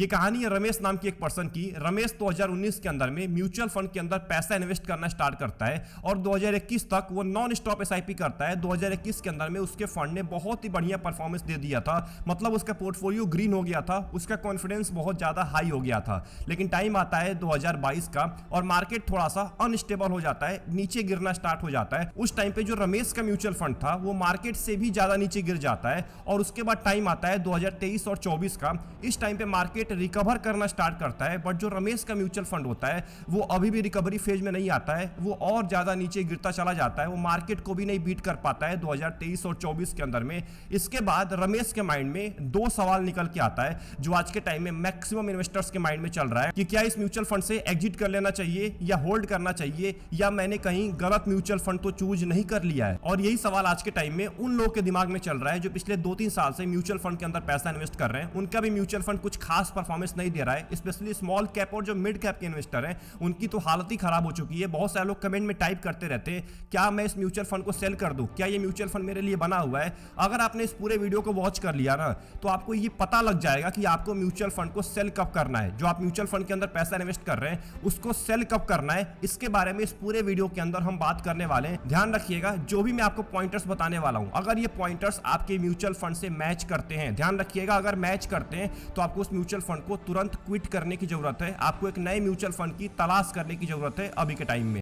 ये कहानी है रमेश नाम की एक पर्सन की। रमेश 2019 के अंदर में म्यूचुअल फंड के अंदर पैसा इन्वेस्ट करना स्टार्ट करता है और 2021 तक वो नॉन स्टॉप एसआईपी करता है। 2021 के अंदर में उसके फंड ने बहुत ही बढ़िया परफॉर्मेंस दे दिया था, मतलब उसका पोर्टफोलियो ग्रीन हो गया था, उसका कॉन्फिडेंस बहुत ज्यादा हाई हो गया था। लेकिन टाइम आता है 2022 का और मार्केट थोड़ा सा अनस्टेबल हो जाता है, नीचे गिरना स्टार्ट हो जाता है। उस टाइम पे जो रमेश का म्यूचुअल फंड था वो मार्केट से भी ज्यादा नीचे गिर जाता है। और उसके बाद टाइम आता है 2023 और 24 का। इस टाइम पे मार्केट रिकवर करना स्टार्ट करता है, बट जो रमेश का म्यूचुअल फंड होता है वो अभी भी रिकवरी फेज में नहीं आता है, वो और ज्यादा नीचे गिरता चला जाता है, वो मार्केट को भी नहीं बीट कर पाता है 2023 और 24 के अंदर में। इसके बाद रमेश के माइंड में दो सवाल निकल के आता है जो आज के टाइम में मैक्सिमम इन्वेस्टर्स के माइंड में चल रहा है कि क्या इस म्यूचुअल फंड से एग्जिट कर लेना चाहिए या होल्ड करना चाहिए, या मैंने कहीं गलत म्यूचुअल फंड तो चूज नहीं कर लिया है। और यही सवाल आज के टाइम में उन लोगों के दिमाग में चल रहा है जो पिछले 2-3 साल से म्यूचुअल फंड के अंदर पैसा इन्वेस्ट कर रहे हैं। उनका भी म्यूचुअल फंड कुछ खास परफॉर्मेंस नहीं दे रहा है, स्पेशली स्मॉल कैप और जो मिड कैप के इन्वेस्टर हैं उनकी तो हालत ही खराब हो चुकी है। बहुत सारे लोग कमेंट में टाइप करते रहते हैं क्या मैं इस म्यूचुअल फंड को सेल कर दूं, क्या ये म्यूचुअल फंड मेरे लिए बना हुआ है। अगर आपने इस पूरे वीडियो को वॉच कर लिया ना तो आपको ये पता लग जाएगा कि आपको म्यूचुअल फंड को सेल कब करना है। जो आप म्यूचुअल फंड के अंदर पैसा इन्वेस्ट कर रहे हैं उसको सेल कब करना है, इसके बारे में इस पूरे वीडियो के अंदर हम बात करने वाले हैं। ध्यान रखिएगा, जो भी मैं आपको पॉइंटर्स बताने वाला हूं अगर ये पॉइंटर्स आपके म्यूचुअल फंड से मैच करते हैं, ध्यान रखिएगा अगर मैच करते हैं तो आपको उस म्यूचुअल फंड को तुरंत क्विट करने की जरूरत है, आपको एक नए म्यूचुअल फंड की तलाश करने की जरूरत है अभी के टाइम में।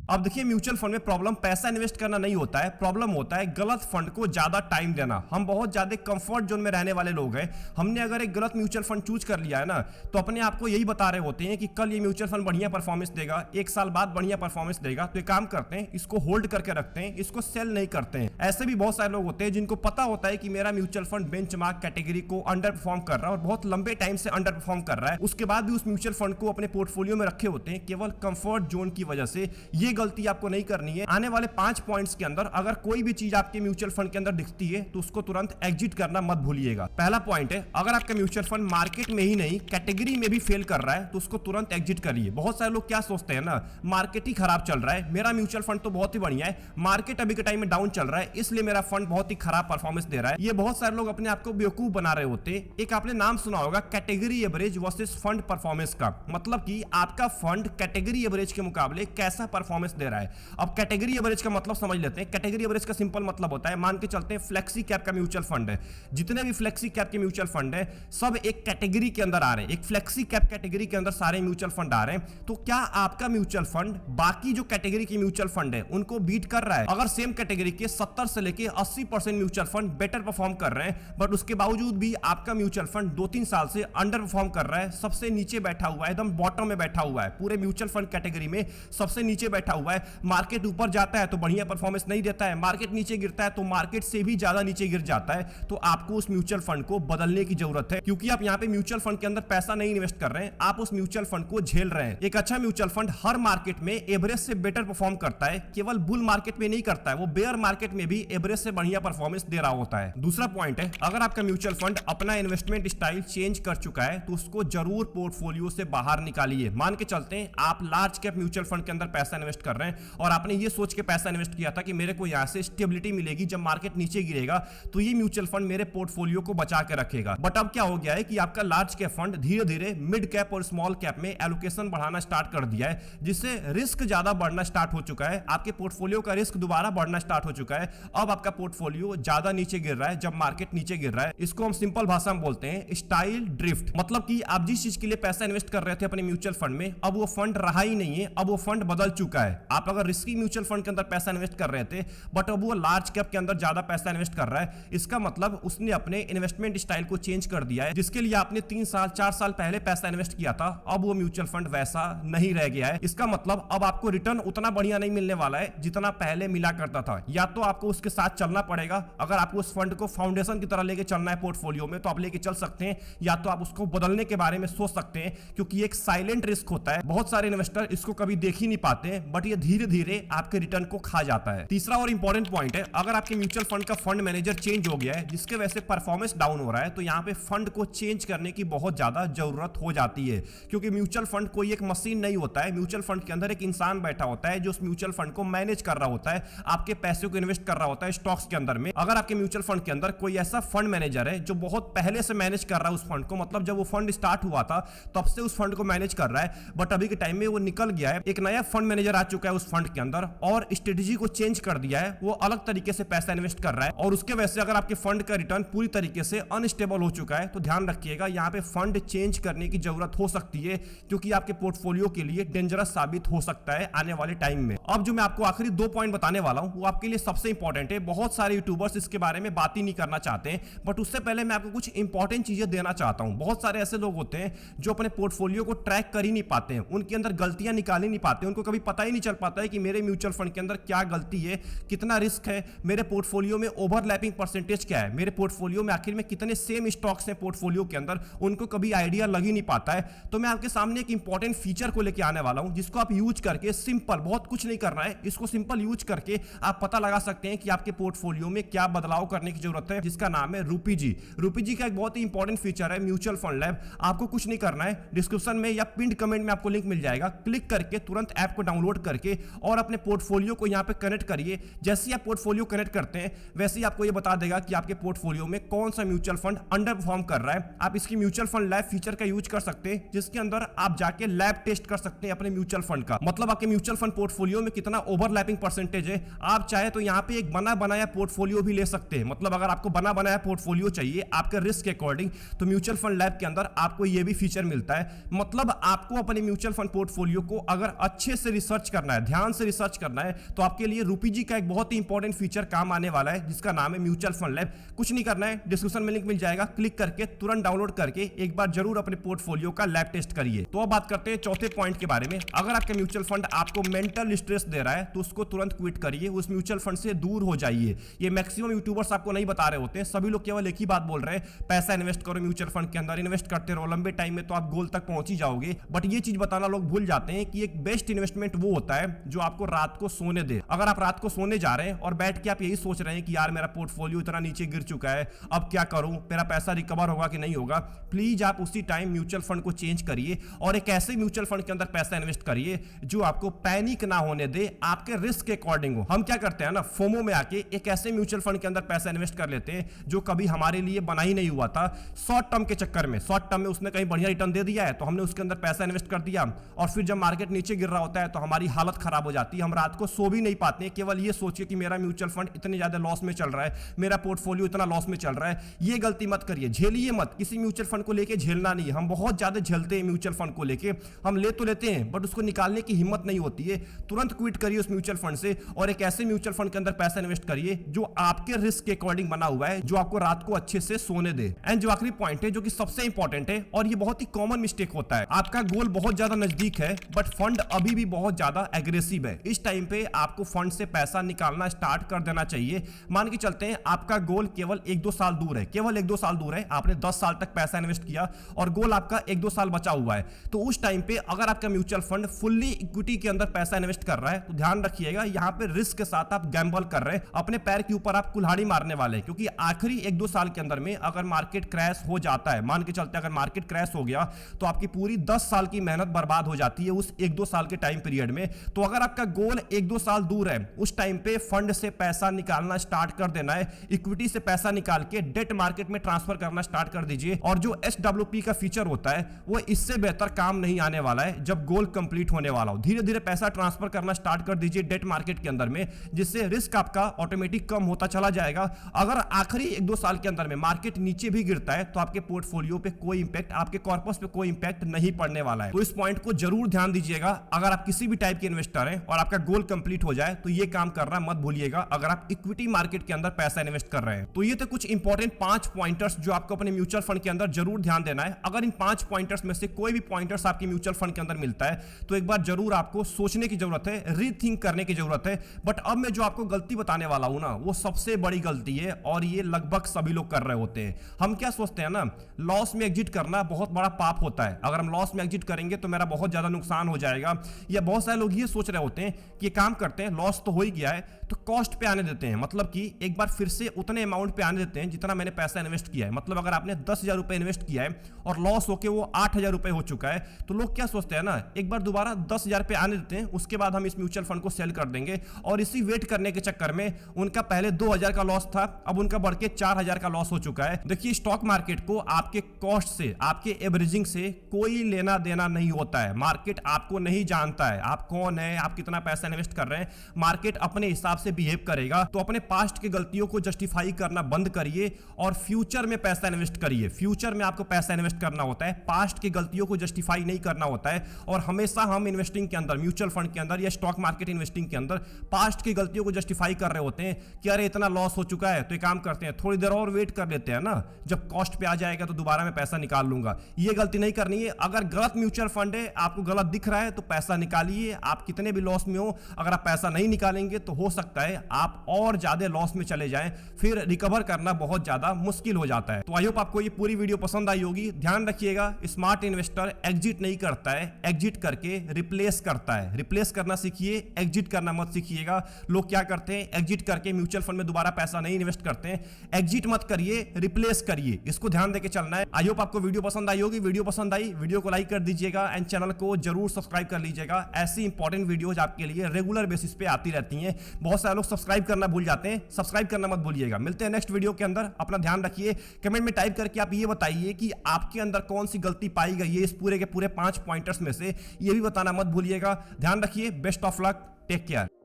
अब देखिए म्यूचुअल फंड में प्रॉब्लम पैसा इन्वेस्ट करना नहीं होता है, प्रॉब्लम होता है गलत फंड को ज्यादा टाइम देना। हम बहुत ज्यादा कंफर्ट जोन में रहने वाले लोग हैं, हमने अगर एक गलत म्यूचुअल फंड चूज कर लिया है ना तो अपने आप को यही बता रहे होते हैं कि कल ये म्यूचुअल फंड बढ़िया परफॉर्मेंस देगा, एक साल बाद बढ़िया परफॉर्मेंस देगा, तो एक काम करते हैं इसको होल्ड करके रखते हैं, इसको सेल नहीं करते हैं। ऐसे भी बहुत सारे लोग होते हैं जिनको पता होता है कि मेरा म्यूचुअल फंड बेंचमार्क कैटेगरी को अंडर परफॉर्म कर रहा है और बहुत लंबे टाइम से अंडर परफॉर्म कर रहा है, उसके बाद भी उस म्यूचुअल फंड को अपने पोर्टफोलियो में रखे होते हैं केवल कंफर्ट जोन की वजह से। ये गलती आपको नहीं करनी है। आने वाले 5 पॉइंट्स के अंदर अगर कोई भी चीज आपके म्यूचुअल फंड के अंदर दिखती है तो उसको तुरंत एग्जिट करना मत भूलिएगा। पहला पॉइंट है अगर आपका म्यूचुअल फंड मार्केट में ही नहीं कैटेगरी में भी फेल कर रहा है तो उसको तुरंत एग्जिट करिए। बहुत सारे लोग क्या सोचते हैं ना, मार्केट ही खराब चल रहा है, मेरा म्यूचुअल फंड तो बहुत ही बढ़िया है, मार्केट अभी के टाइम में डाउन चल रहा है इसलिए मेरा फंड बहुत ही खराब परफॉर्मेंस दे रहा है। ये बहुत सारे लोग अपने आप को बेवकूफ बना रहे होते हैं। एक आपने नाम सुना होगा category average versus fund performance का, मतलब कि आपका फंड कैटेगरी एवरेज के मुकाबले कैसा परफॉर्मेंस दे रहा है। अब कैटेगरी एवरेज का मतलब समझ लेते हैं। कैटेगरी एवरेज का सिंपल मतलब होता है, मान के चलते हैं फ्लेक्सी कैप का म्यूचुअल फंड है, जितने भी फ्लेक्सी कैप के म्यूचुअल फंड है सब एक कैटेगरी के अंदर आ रहे हैं, एक फ्लेक्सी कैप कैटेगरी के अंदर सारे म्यूचुअल फंड आ रहे हैं। तो क्या आपका म्यूचुअल फंड बाकी जो कैटेगरी के म्यूचुअल फंड है उनको बीट कर रहा है? अगर सेम कैटेगरी के 70 से लेके 80% म्यूचुअल फंड बेटर परफॉर्म कर रहे हैं बट उसके बावजूद भी आपका म्यूचुअल फंड 2-3 साल से अंडर परफॉर्म कर रहा है, सबसे नीचे बैठा हुआ है, एकदम बॉटम में बैठा हुआ है, पूरे म्यूचुअल फंड कैटेगरी में सबसे नीचे बैठा हुआ है। मार्केट ऊपर जाता है तो बढ़िया परफॉर्मेंस नहीं देता है, मार्केट नीचे गिरता है तो मार्केट से भी ज्यादा नीचे गिर जाता है, तो आपको उस म्यूचुअल फंड को बदलने की जरूरत है। क्योंकि आप यहां पे म्यूचुअल फंड के अंदर पैसा नहीं इन्वेस्ट कर रहे हैं, आप उस म्यूचुअल फंड को झेल रहे हैं। एक अच्छा म्यूचुअल फंड हर मार्केट में एवरेज से बेटर परफॉर्म करता है, केवल बुल मार्केट में नहीं करता है, वो बेयर मार्केट में भी एवरेज से बढ़िया परफॉर्मेंस दे रहा होता है। दूसरा पॉइंट है अगर आपका म्यूचुअल फंड अपना इन्वेस्टमेंट स्टाइल चेंज कर चुका है तो उसको जरूर पोर्टफोलियो से बाहर निकालिए। मान के चलते हैं आप लार्ज कैप म्यूचुअल फंड के अंदर पैसा इन्वेस्ट कर रहे हैं और आपने ये सोच के पैसा इन्वेस्ट किया था कि मेरे को यहां से स्टेबिलिटी मिलेगी, जब मार्केट नीचे गिरेगा तो ये म्यूचुअल फंड मेरे पोर्टफोलियो को बचा के रखेगा। बट अब क्या हो गया है कि आपका लार्ज कैप फंड धीरे धीरे मिड कैप और स्मॉल कैप में एलोकेशन बढ़ाना स्टार्ट कर दिया है, जिससे रिस्क ज्यादा बढ़ना स्टार्ट हो चुका है, आपके पोर्टफोलियो का रिस्क दोबारा बढ़ना स्टार्ट हो चुका है। अब आपका पोर्टफोलियो ज्यादा नीचे गिर रहा है जब मार्केट नीचे गिर रहा है। इसको हम सिंपल भाषा में बोलते हैं स्टाइल ड्रिफ्ट, मतलब कि आप जिस चीज के लिए पैसा इन्वेस्ट कर रहे थे अपने म्यूचुअल फंड में अब वो फंड रहा ही नहीं है, अब वो फंड बदल चुका है। आप अगर रिस्की म्यूचुअल फंड के अंदर पैसा इन्वेस्ट कर रहे थे बट अब वो लार्ज कैप के अंदर ज्यादा पैसा इन्वेस्ट कर रहा है, इसका मतलब उसने अपने इन्वेस्टमेंट स्टाइल को चेंज कर दिया है। जिसके लिए आपने 3 साल 4 साल पहले पैसा इन्वेस्ट किया था अब वो म्यूचुअल फंड वैसा नहीं रह गया है। इसका मतलब अब आपको रिटर्न उतना बढ़िया नहीं मिलने वाला है जितना पहले मिला करता था। या तो आपको उसके साथ चलना पड़ेगा, अगर आपको उस फंड को फाउंडेशन की तरह लेके चलना है पोर्टफोलियो में तो आप लेके चल सकते हैं, या तो आप उसको बदलने के बारे में सोच सकते हैं, क्योंकि एक साइलेंट रिस्क होता है। बहुत सारे इन्वेस्टर इसको कभी देख ही नहीं पाते हैं बट ये धीरे धीरे आपके रिटर्न को खा जाता है। तीसरा और इंपॉर्टेंट पॉइंट है, अगर आपके म्यूचुअल फंड का फंड मैनेजर चेंज हो गया है जिसके वजह से परफॉर्मेंस डाउन हो रहा है, तो यहाँ पे फंड को चेंज करने की बहुत ज्यादा जरूरत हो जाती है, क्योंकि म्यूचुअल फंड कोई एक मशीन नहीं होता है। म्यूचुअल फंड के अंदर एक इंसान बैठा होता है जो उस म्यूचुअल फंड को मैनेज कर रहा होता है, आपके पैसे को इन्वेस्ट कर रहा होता है स्टॉक्स के अंदर में। अगर आपके म्यूचुअल फंड के अंदर कोई ऐसा फंड मैनेजर है जो बहुत पहले से मैनेज कर रहा है उस फंड को, मतलब जब वो फंड स्टार्ट हुआ था तब से उस फंड को मैनेज कर रहा है, बट अभी के टाइम में वो निकल गया है, एक नया फंड मैनेजर आ चुका है उस फंड के अंदर और स्ट्रेटेजी को चेंज कर दिया है, वो अलग तरीके से पैसा इन्वेस्ट कर रहा है, और उसके वजह से अगर आपके फंड का रिटर्न पूरी तरीके से अनस्टेबल हो चुका है, तो ध्यान रखिएगा यहाँ पे फंड चेंज करने की जरूरत हो सकती है, क्योंकि आपके पोर्टफोलियो के लिए डेंजरस साबित हो सकता है आने वाले टाइम में। अब जो मैं आपको आखिरी 2 पॉइंट बताने वाला हूं वो आपके लिए सबसे इंपॉर्टेंट है। बहुत सारे यूट्यूबर्स इसके बारे में बात ही नहीं करना चाहते हैं, बट उससे पहले मैं आपको कुछ इंपॉर्टेंट चीजें देना चाहता हूं। बहुत सारे ऐसे लोग होते हैं जो अपने पोर्टफोलियो को ट्रैक कर ही नहीं पाते हैं, उनके अंदर गलतियां निकाल ही नहीं पाते, उनको कभी पता ही नहीं चल पाता है कि मेरे म्यूचुअल फंड के अंदर क्या गलती है, कितना रिस्क है, मेरे पोर्टफोलियो में ओवरलैपिंग परसेंटेज क्या है, मेरे पोर्टफोलियो में आखिर में कितने सेम स्टॉक्स हैं पोर्टफोलियो के अंदर, उनको कभी आइडिया लग ही नहीं पाता है। तो मैं आपके सामने एक इंपॉर्टेंट फीचर को लेकर आने वाला हूं जिसको आप यूज करके सिंपल, बहुत कुछ नहीं करना है, इसको सिंपल यूज करके आप पता लगा सकते हैं कि आपके पोर्टफोलियो में क्या बदलाव करने की जरूरत है, जिसका नाम है रूपी जी। रूपी जी का एक बहुत ही इंपॉर्टेंट फीचर है म्यूचुअल फंड लैब। आपको कुछ नहीं करना है, डिस्क्रिप्शन में या पिन कमेंट में आपको लिंक मिल जाएगा, क्लिक करके तुरंत ऐप को डाउनलोड करके और अपने पोर्टफोलियो को यहां पे कनेक्ट करिए। जैसे ही आप पोर्टफोलियो कनेक्ट करते हैं वैसे ही आपको ये बता देगा कि आपके पोर्टफोलियो में कौन सा म्यूचुअल फंड अंडर परफॉर्म कर रहा है। आप इसकी म्यूचुअल फंड लैब फीचर का यूज कर सकते हैं, जिसके अंदर आप जाके लैब टेस्ट कर सकते हैं अपने म्यूचुअल फंड का, मतलब आपके म्यूचुअल फंड पोर्टफोलियो में कितना ओवरलैपिंग परसेंटेज है। आप चाहे तो यहां पे एक बना बनाया पोर्टफोलियो भी ले सकते हैं, मतलब अगर आपको बना बनाया पोर्टफोलियो चाहिए आपके रिस्क के अकॉर्डिंग, तो म्यूचुअल फंड लैब के अंदर आपको यह भी फीचर मिलता है। मतलब आपको अपने म्यूचुअल फंड पोर्टफोलियो को अगर अच्छे से रिसर्च करना है, ध्यान से रिसर्च करना है, तो आपके लिए रूपी जी का एक बहुत ही इंपॉर्टेंट फीचर काम आने वाला है, जिसका नाम है म्यूचुअल फंड लैब। कुछ नहीं करना है, डिस्क्रिप्शन में लिंक मिल जाएगा, क्लिक करके तुरंत डाउनलोड करके एक बार जरूर अपने पोर्टफोलियो का लैब टेस्ट करिए। तो अब बात करते हैं चौथे पॉइंट के बारे में। अगर आपका म्यूचुअल फंड आपको मेंटल स्ट्रेस दे रहा है तो उसको तुरंत क्विट करिए, उस म्यूचुअल फंड से दूर हो जाइए। ये मैक्सिमम यूट्यूबर्स आपको नहीं बता रहे होते हैं, सभी लोग केवल एक ही बात बोल रहे हैं, पैसा इन्वेस्ट करो म्यूचुअल फंड के अंदर, इन्वेस्ट करते रहो, लंबे टाइम में तो आप गोल तक पहुंच ही जाओगे। बट ये चीज बताना लोग भूल जाते हैं कि एक बेस्ट इन्वेस्टमेंट वो होता है जो आपको रात को सोने दे। अगर आप रात को सोने जा रहे हैं और बैठ के आप यही सोच रहे हैं कि यार मेरा पोर्टफोलियो इतना नीचे गिर चुका है, अब क्या करूं, मेरा पैसा रिकवर होगा कि नहीं होगा, प्लीज आप उसी टाइम म्यूचुअल फंड को चेंज करिए और एक ऐसे म्यूचुअल फंड के अंदर पैसा इन्वेस्ट करिए जो आपको पैनिक ना होने दे, आपके रिस्क के अकॉर्डिंग हो। हम क्या करते हैं ना, फोमो में आके एक ऐसे म्यूचुअल फंड के अंदर पैसा इन्वेस्ट कर लेते हैं जो कभी हमारे लिए बना ही नहीं हुआ था। शॉर्ट टर्म के चक्कर में, शॉर्ट टर्म में उसने कहीं बढ़िया रिटर्न दे दिया है तो हमने उसके अंदर पैसा इन्वेस्ट कर दिया, और फिर जब मार्केट नीचे गिर रहा होता है तो हमारी हालत खराब हो जाती है, हम रात को सो भी नहीं पाते हैं, केवल ये सोचिए कि मेरा म्यूचुअल फंड इतने ज्यादा लॉस में चल रहा है, मेरा पोर्टफोलियो इतना लॉस में चल रहा है। ये गलती मत करिए, झेलिए मत, किसी म्यूचुअल फंड को लेके झेलना नहीं है। हम बहुत ज्यादा झेलते हैं म्यूचुअल फंड को लेके, हम ले तो लेते हैं बट उसको निकालने की हिम्मत नहीं होती है। तुरंत क्विट करिए उस म्यूचुअल फंड से और एक ऐसे म्यूचुअल फंड के अंदर पैसा इन्वेस्ट करिए जो आपके रिस्क के अकॉर्डिंग बना हुआ है, जो आपको रात को अच्छे से सोने दे। एंड जो आखिरी पॉइंट है जो कि सबसे इंपॉर्टेंट है और ये बहुत ही कॉमन मिस्टेक होता है, आपका गोल बहुत ज्यादा नजदीक है बट फंड अभी भी बहुत ज्यादा एग्रेसिव है। इस टाइम पे आपको फंड से पैसा निकालना स्टार्ट कर देना चाहिए। मान के चलते हैं आपका गोल केवल 1-2 साल दूर है, केवल 1-2 साल दूर है, आपने 10 साल तक पैसा इन्वेस्ट किया और गोल आपका 1-2 साल बचा हुआ है, तो उस टाइम पे अगर आपका म्यूचुअल फंड फुल्ली इक्विटी के अंदर पैसा इन्वेस्ट कर रहा है तो ध्यान रखिएगा यहां पे रिस्क के साथ आप गैम्बल कर रहे हैं, अपने पैर के ऊपर आप कुल्हाड़ी मारने वाले हैं, क्योंकि आखिरी 1-2 साल के अंदर में अगर मार्केट क्रैश हो जाता है, मान के चलते अगर मार्केट क्रैश हो गया तो आपकी पूरी 10 साल की मेहनत बर्बाद हो जाती है उस 1-2 साल के टाइम पीरियड में। तो अगर आपका गोल 1-2 साल दूर है, उस टाइम पे फंड से पैसा निकालना स्टार्ट कर देना है, इक्विटी से पैसा निकाल के डेट मार्केट में ट्रांसफर करना स्टार्ट कर दीजिए। और जो SWP का फीचर होता है वो इससे बेहतर काम नहीं आने वाला है जब गोल कंप्लीट होने वाला हो। धीरे धीरे पैसा ट्रांसफर करना स्टार्ट कर दीजिए डेट मार्केट के अंदर में, जिससे रिस्क आपका ऑटोमेटिक कम होता चला जाएगा। अगर आखिरी 1-2 साल के अंदर में मार्केट नीचे भी गिरता है तो आपके पोर्टफोलियो पे कोई इंपैक्ट, आपके कॉर्पस पे कोई इंपैक्ट नहीं पड़ने वाला है। तो इस पॉइंट को जरूर ध्यान दीजिएगा। अगर आप किसी भी टाइप के इन्वेस्टर हैं और आपका गोल कंप्लीट हो जाए तो ये काम करना मत भूलिएगा अगर आप इक्विटी मार्केट के अंदर पैसा इन्वेस्ट कर रहे हैं। तो ये थे कुछ इंपॉर्टेंट 5 पॉइंटर्स जो आपको अपने म्यूचुअल फंड के अंदर जरूर ध्यान देना है। अगर इन 5 पॉइंटर्स में से कोई भी पॉइंटर्स आपके म्यूचुअल फंड के अंदर मिलता है तो एक बार जरूर आपको सोचने की जरूरत है, रीथिंक करने की जरूरत है। बट अब मैं जो आपको गलती बताने वाला हूं ना, वो सबसे बड़ी गलती है और ये लगभग सभी लोग कर रहे होते हैं। हम क्या सोचते हैं ना, लॉस में एग्जिट करना बहुत बड़ा पाप होता है, अगर हम लॉस में एग्जिट करेंगे तो मेरा बहुत ज्यादा नुकसान हो जाएगा, या बहुत सारे लोग लोग ये सोच रहे होते हैं कि ये काम करते हैं, लॉस तो हो ही गया है तो कॉस्ट पे आने देते हैं, मतलब कि एक बार फिर से उतने अमाउंट पे आने देते हैं जितना मैंने पैसा इन्वेस्ट किया है। मतलब अगर आपने 10,000 रुपए इन्वेस्ट किया है और लॉस होके वो 8,000 रुपए हो चुका है, तो लोग क्या सोचते हैं ना, एक बार दोबारा 10,000 पे आने देते हैं, उसके बाद हम इस म्यूचुअल फंड को सेल कर देंगे। और इसी वेट करने के चक्कर में उनका पहले 2,000 का लॉस था, अब उनका बढ़ के 4,000 का लॉस हो चुका है। देखिए, स्टॉक मार्केट को आपके कॉस्ट से, आपके एवरेजिंग से कोई लेना देना नहीं होता है। मार्केट आपको नहीं जानता है, आप कौन है, आप कितना पैसा इन्वेस्ट कर रहे हैं। मार्केट अपने हिसाब से बिहेव करेगा। तो अपने पास्ट की गलतियों को जस्टिफाई करना बंद करिए और फ्यूचर में पैसा इन्वेस्ट करिए। फ्यूचर में आपको पैसा इन्वेस्ट करना होता है, पास्ट की गलतियों को जस्टिफाई नहीं करना होता है। और हमेशा हम इन्वेस्टिंग के अंदर, म्यूचुअल फंड के अंदर या स्टॉक मार्केट इन्वेस्टिंग के अंदर पास्ट की गलतियों को जस्टिफाई कर रहे होते हैं कि अरे इतना लॉस हो चुका है तो एक काम करते हैं, थोड़ी देर और वेट कर लेते हैं ना, जब कॉस्ट पे आ जाएगा तो दोबारा मैं पैसा निकाल लूंगा। ये गलती नहीं करनी है। अगर गलत म्यूचुअल फंड है, आपको गलत दिख रहा है, तो पैसा निकालिए। आप कितने भी लॉस में हो, अगर आप पैसा नहीं निकालेंगे तो हो सकता है आप और ज्यादा लॉस में चले जाएं, फिर रिकवर करना बहुत ज्यादा मुश्किल हो जाता है। तो आई होप आपको ये पूरी वीडियो पसंद आई होगी। ध्यान रखिएगा, स्मार्ट इन्वेस्टर एग्जिट नहीं करता है, एग्जिट करके रिप्लेस करता है। रिप्लेस करना सीखिए, एग्जिट करना मत सीखिएगा। लोग क्या करते हैं, एग्जिट करके म्यूचुअल फंड में दोबारा पैसा नहीं इन्वेस्ट करते हैं। एग्जिट मत करिए, रिप्लेस करिए, इसको ध्यान देके चलना है। आई होप आपको वीडियो पसंद आई होगी। वीडियो पसंद आई, वीडियो को लाइक कर दीजिएगा एंड चैनल को जरूर सब्सक्राइब कर लीजिएगा। ऐसी इंपॉर्टेंट वीडियोज आपके लिए रेगुलर बेसिस पे आती रहती हैं। बहुत सारे लोग सब्सक्राइब करना भूल जाते हैं, सब्सक्राइब करना मत भूलिएगा। मिलते हैं नेक्स्ट वीडियो के अंदर। अपना ध्यान रखिए। कमेंट में टाइप करके आप ये बताइए कि आपके अंदर कौन सी गलती पाई गई है इस पूरे के पूरे 5 पॉइंटर्स में से, ये भी बताना मत भूलिएगा। ध्यान रखिए। Best of luck, take care.